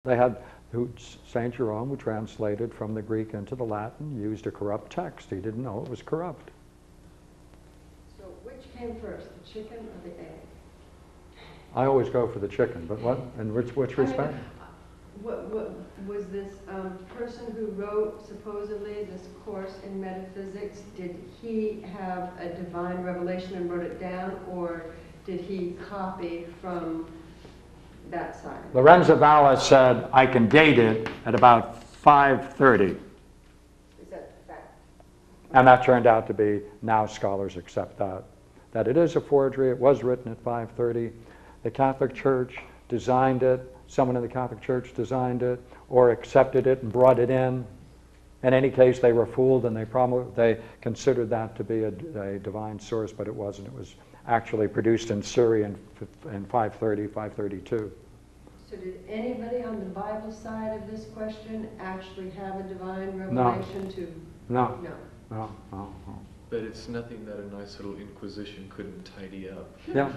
They had St. Jerome, who translated from the Greek into the Latin, used a corrupt text. He didn't know it was corrupt. So which came first, the chicken or the egg? I always go for the chicken, but what, in which respect? What was this person who wrote supposedly this course in metaphysics, did he have a divine revelation and wrote it down, or did he copy from that side? Lorenzo Valla said, I can date it at about 530. Is that fact? And that turned out to be, now scholars accept that it is a forgery. It was written at 530. The Catholic Church designed it. Someone in the Catholic Church designed it or accepted it and brought it in. In any case, they were fooled and they considered that to be a divine source, but it wasn't. It was actually produced in Surrey in 530, 532. So did anybody on the Bible side of this question actually have a divine revelation to? No. No. No, no, no. But it's nothing that a nice little inquisition couldn't tidy up. Yeah.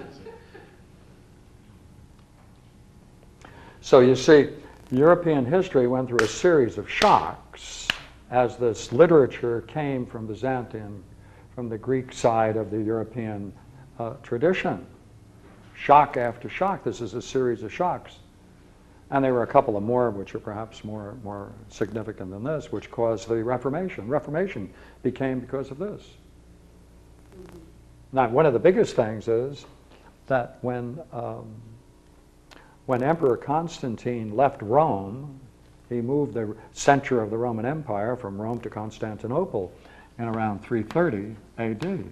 So you see, European history went through a series of shocks as this literature came from Byzantium, from the Greek side of the European tradition. Shock after shock. This is a series of shocks. And there were a couple of more, which are perhaps more significant than this, which caused the Reformation. Reformation became because of this. Now, one of the biggest things is that when Emperor Constantine left Rome, he moved the center of the Roman Empire from Rome to Constantinople in around 330 AD.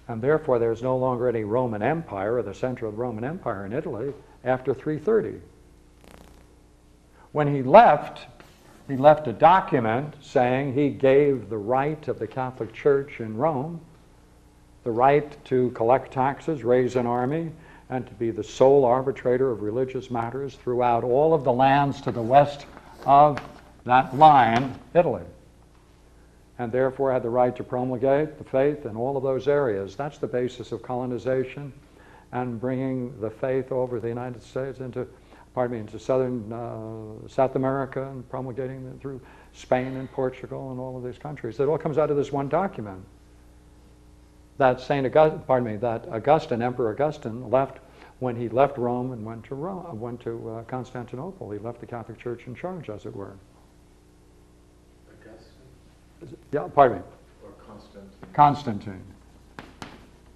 And therefore, there's no longer any Roman Empire, or the center of the Roman Empire in Italy, after 330. When he left a document saying he gave the right of the Catholic Church in Rome, the right to collect taxes, raise an army, and to be the sole arbitrator of religious matters throughout all of the lands to the west of that line, Italy. And therefore had the right to promulgate the faith in all of those areas. That's the basis of colonization and bringing the faith over the United States into southern South America and promulgating it through Spain and Portugal and all of these countries. It all comes out of this one document. That Emperor Augustine left when he left Rome and went to Constantinople. He left the Catholic Church in charge, as it were. Augustine? Yeah, pardon me. Or Constantine? Constantine.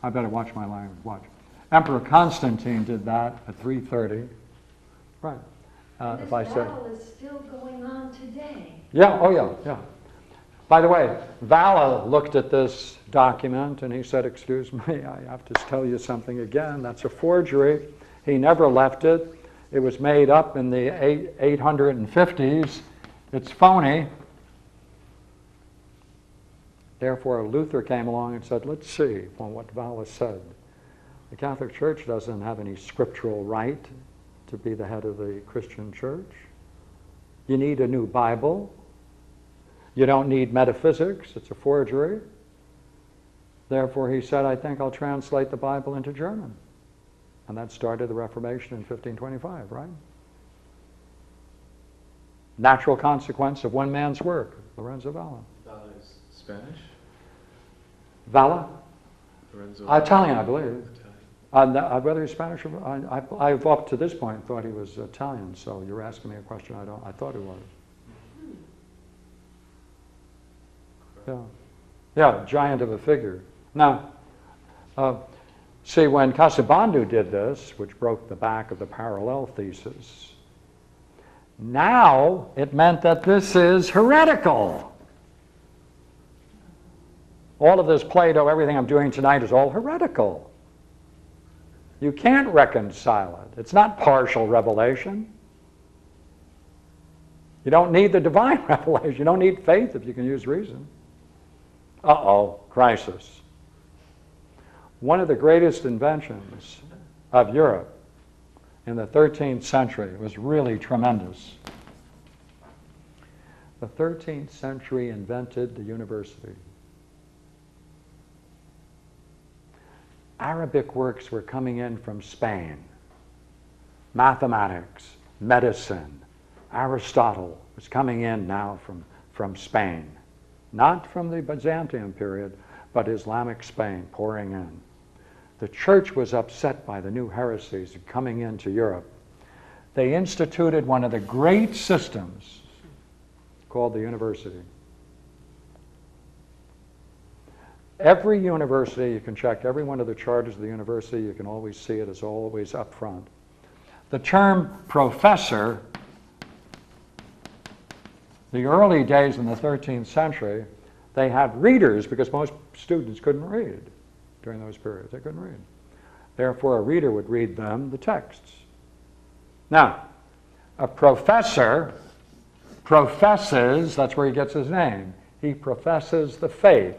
I better watch my language. Watch. Emperor Constantine did that at 330. Right. This battle is still going on today. Yeah. Oh, yeah. Yeah. By the way, Valla looked at this document and he said, excuse me, I have to tell you something again. That's a forgery. He never left it. It was made up in the 850s. It's phony. Therefore, Luther came along and said, let's see what Valla said. The Catholic Church doesn't have any scriptural right to be the head of the Christian church. You need a new Bible. You don't need metaphysics. It's a forgery. Therefore, he said, I think I'll translate the Bible into German. And that started the Reformation in 1525, right? Natural consequence of one man's work, Lorenzo Valla. Valla is Spanish? Valla? Lorenzo Italian, I believe. Whether he's Spanish or I've up to this point thought he was Italian. So you're asking me a question I thought he was. Yeah, yeah, giant of a figure. Now, see, when Casaubondu did this, which broke the back of the parallel thesis, now it meant that this is heretical. All of this Plato, everything I'm doing tonight is all heretical. You can't reconcile it. It's not partial revelation. You don't need the divine revelation. You don't need faith if you can use reason. Uh-oh, crisis. One of the greatest inventions of Europe in the 13th century was really tremendous. The 13th century invented the university. Arabic works were coming in from Spain. Mathematics, medicine. Aristotle was coming in now from Spain, not from the Byzantium period, but Islamic Spain pouring in. The church was upset by the new heresies coming into Europe. They instituted one of the great systems called the university. Every university, you can check every one of the charters of the university, you can always see it as always up front. The term professor, the early days in the 13th century, they had readers because most students couldn't read during those periods. They couldn't read. Therefore, a reader would read them the texts. Now, a professor professes, that's where he gets his name. He professes the faith.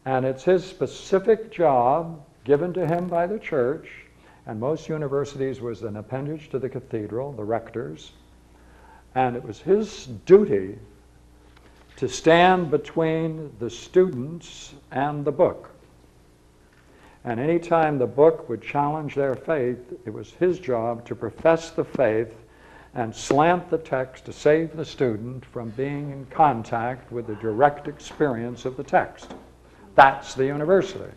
And it's his specific job given to him by the church, and most universities was an appendage to the cathedral, the rectors, and it was his duty to stand between the students and the book. And any time the book would challenge their faith, it was his job to profess the faith and slant the text to save the student from being in contact with the direct experience of the text. That's the university.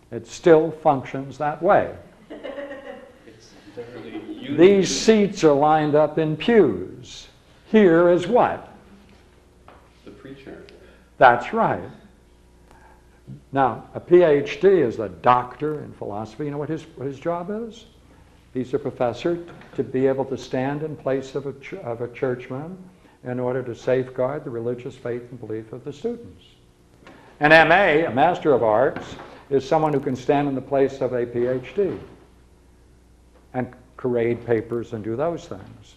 It still functions that way. It's definitely These seats are lined up in pews. Here is what? the preacher. That's right. Now, a PhD is a doctor in philosophy. You know what his job is? He's a professor to be able to stand in place of a churchman in order to safeguard the religious faith and belief of the students. An MA, a Master of Arts, is someone who can stand in the place of a PhD and grade papers and do those things.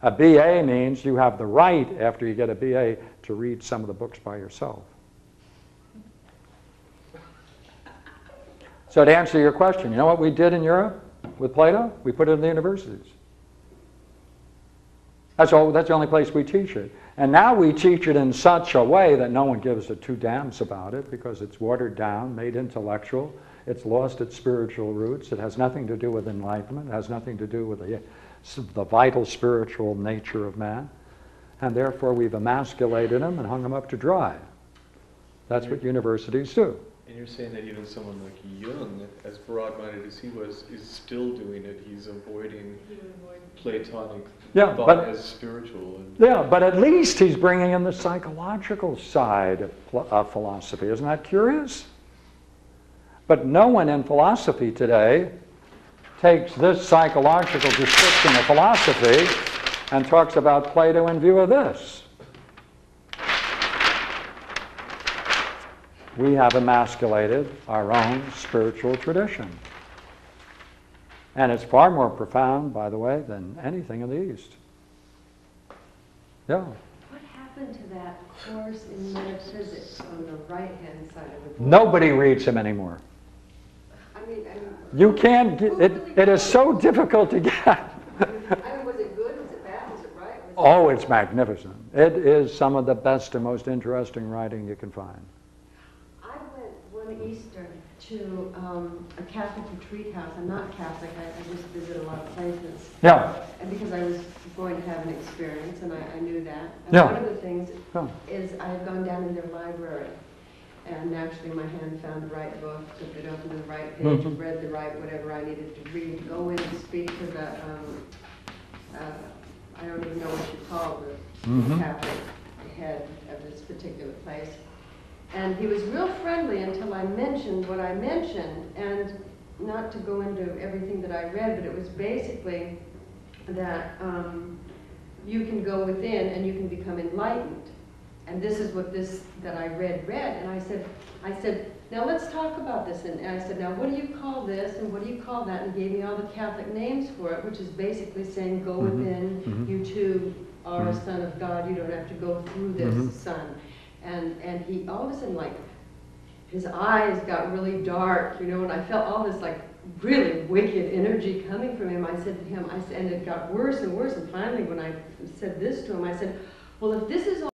A BA means you have the right, after you get a BA, to read some of the books by yourself. So to answer your question, you know what we did in Europe with Plato? We put it in the universities. That's the only place we teach it. And now we teach it in such a way that no one gives a two damns about it because it's watered down, made intellectual. It's lost its spiritual roots. It has nothing to do with enlightenment. It has nothing to do with the vital spiritual nature of man. And therefore we've emasculated them and hung them up to dry. That's what universities do. And you're saying that even someone like Jung, as broad-minded as he was, is still doing it. He's avoiding Platonic thought as spiritual. Yeah, but at least he's bringing in the psychological side of philosophy. Isn't that curious? But no one in philosophy today takes this psychological description of philosophy and talks about Plato in view of this. We have emasculated our own spiritual tradition. And it's far more profound, by the way, than anything in the East. Yeah. What happened to that course in metaphysics on the right-hand side of the book? Nobody reads him anymore. I mean, You can't get it is so difficult to get. was it good? Was it bad? Was it right? Oh, it's magnificent. It is some of the best and most interesting writing you can find. I went one Easter to a Catholic retreat house. I'm not Catholic. I just visit a lot of places. Yeah. And because I was going to have an experience, and I knew that. And Yeah. one of the things is I had gone down in their library, and naturally my hand found the right book, took it open to the right page, and read the right whatever I needed to read, to go in and speak to the, I don't even know what you call the Catholic head of this particular place. And he was real friendly until I mentioned what I mentioned, and not to go into everything that I read, but it was basically that you can go within and you can become enlightened. And this is what that I read, and I said, now let's talk about this. And I said, now what do you call this and what do you call that? And he gave me all the Catholic names for it, which is basically saying, go within, you too are a son of God, you don't have to go through this, son. And he, all of a sudden, like, his eyes got really dark, you know, and I felt all this, like, really wicked energy coming from him. I said to him, and it got worse and worse, and finally when I said this to him, I said, well, if this is all